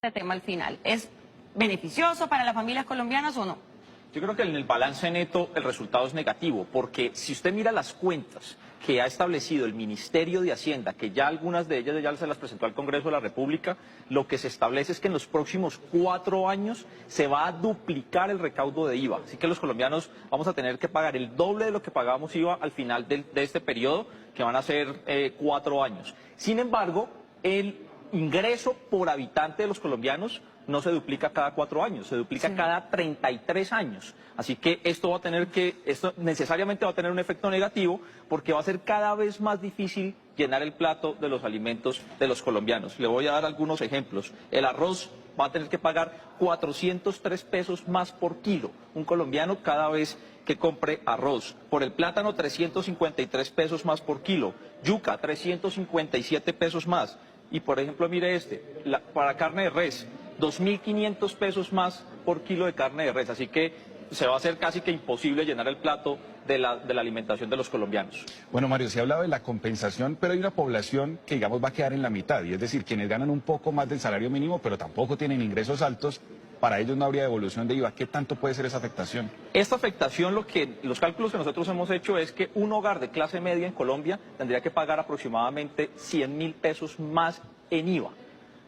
este tema al final. ¿Es beneficioso para las familias colombianas o no? Yo creo que en el balance neto el resultado es negativo, porque si usted mira las cuentas que ha establecido el Ministerio de Hacienda, que ya algunas de ellas ya se las presentó al Congreso de la República, lo que se establece es que en los próximos 4 años se va a duplicar el recaudo de IVA. Así que los colombianos vamos a tener que pagar el doble de lo que pagamos IVA al final de este periodo, que van a ser 4 años. Sin embargo, el ingreso por habitante de los colombianos no se duplica cada 4 años, se duplica cada 33 años. Así que esto necesariamente va a tener un efecto negativo porque va a ser cada vez más difícil llenar el plato de los alimentos de los colombianos. Le voy a dar algunos ejemplos. El arroz va a tener que pagar 403 pesos más por kilo, un colombiano cada vez que compre arroz. Por el plátano, 353 pesos más por kilo. Yuca, 357 pesos más. Y por ejemplo, mire para carne de res, 2.500 pesos más por kilo de carne de res. Así que se va a hacer casi que imposible llenar el plato de la alimentación de los colombianos. Bueno, Mario, se ha hablado de la compensación, pero hay una población que, digamos, va a quedar en la mitad. Y es decir, quienes ganan un poco más del salario mínimo, pero tampoco tienen ingresos altos, para ellos no habría devolución de IVA. ¿Qué tanto puede ser esa afectación? Esta afectación, los cálculos que nosotros hemos hecho es que un hogar de clase media en Colombia tendría que pagar aproximadamente 100.000 pesos más en IVA,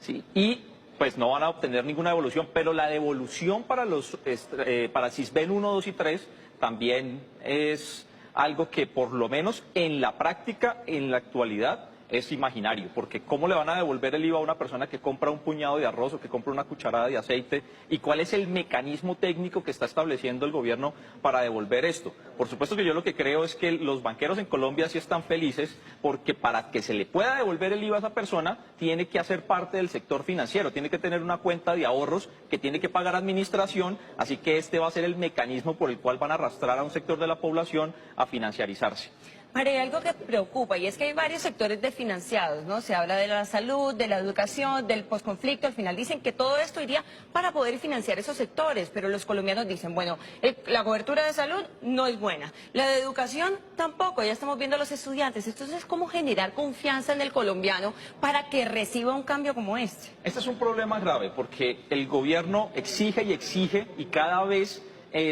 ¿sí? Y pues no van a obtener ninguna devolución, pero la devolución para Sisbén 1, 2 y 3 también es algo que por lo menos en la práctica, en la actualidad, es imaginario, porque ¿cómo le van a devolver el IVA a una persona que compra un puñado de arroz o que compra una cucharada de aceite? ¿Y cuál es el mecanismo técnico que está estableciendo el gobierno para devolver esto? Por supuesto que yo lo que creo es que los banqueros en Colombia sí están felices porque para que se le pueda devolver el IVA a esa persona tiene que hacer parte del sector financiero, tiene que tener una cuenta de ahorros que tiene que pagar administración, así que este va a ser el mecanismo por el cual van a arrastrar a un sector de la población a financiarizarse. María, hay algo que preocupa y es que hay varios sectores desfinanciados, ¿no? Se habla de la salud, de la educación, del posconflicto. Al final dicen que todo esto iría para poder financiar esos sectores, pero los colombianos dicen, bueno, la cobertura de salud no es buena, la de educación tampoco, ya estamos viendo a los estudiantes. Entonces, ¿cómo generar confianza en el colombiano para que reciba un cambio como este? Este es un problema grave porque el gobierno exige y cada vez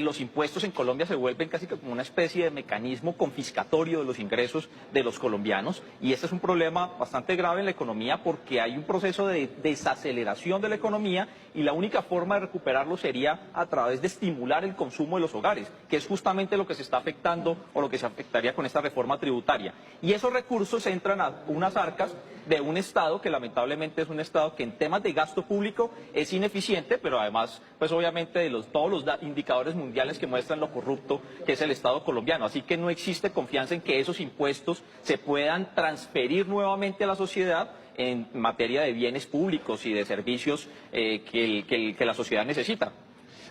los impuestos en Colombia se vuelven casi como una especie de mecanismo confiscatorio de los ingresos de los colombianos, y este es un problema bastante grave en la economía porque hay un proceso de desaceleración de la economía y la única forma de recuperarlo sería a través de estimular el consumo de los hogares, que es justamente lo que se está afectando o lo que se afectaría con esta reforma tributaria. Y esos recursos entran a unas arcas de un Estado que lamentablemente es un Estado que en temas de gasto público es ineficiente, pero además, pues obviamente de todos los indicadores mundiales que muestran lo corrupto que es el Estado colombiano. Así que no existe confianza en que esos impuestos se puedan transferir nuevamente a la sociedad en materia de bienes públicos y de servicios que la sociedad necesita.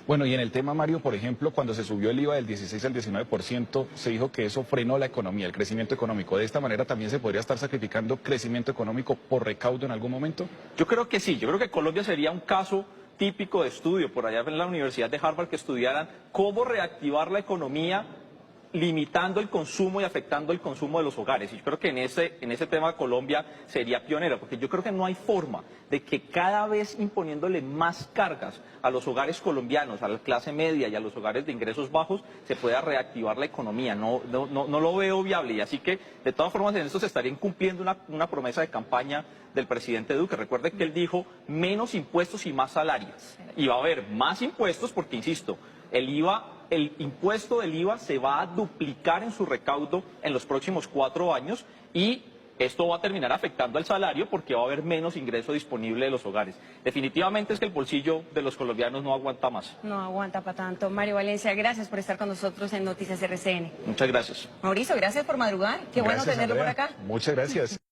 Bueno, y en el tema, Mario, por ejemplo, cuando se subió el IVA del 16 al 19%, se dijo que eso frenó la economía, el crecimiento económico. ¿De esta manera también se podría estar sacrificando crecimiento económico por recaudo en algún momento? Yo creo que sí, yo creo que Colombia sería un caso típico de estudio, por allá en la Universidad de Harvard, que estudiaran cómo reactivar la economía limitando el consumo y afectando el consumo de los hogares. Y yo creo que en ese tema Colombia sería pionera, porque yo creo que no hay forma de que cada vez imponiéndole más cargas a los hogares colombianos, a la clase media y a los hogares de ingresos bajos, se pueda reactivar la economía. No lo veo viable, y así que de todas formas en esto se estaría incumpliendo una promesa de campaña del presidente Duque. Recuerde que él dijo menos impuestos y más salarios. Y va a haber más impuestos porque, insisto, el impuesto del IVA se va a duplicar en su recaudo en los próximos 4 años y esto va a terminar afectando al salario porque va a haber menos ingreso disponible de los hogares. Definitivamente es que el bolsillo de los colombianos no aguanta más. No aguanta para tanto. Mario Valencia, gracias por estar con nosotros en Noticias RCN. Muchas gracias. Mauricio, gracias por madrugar. Qué bueno tenerlo por acá. Muchas gracias.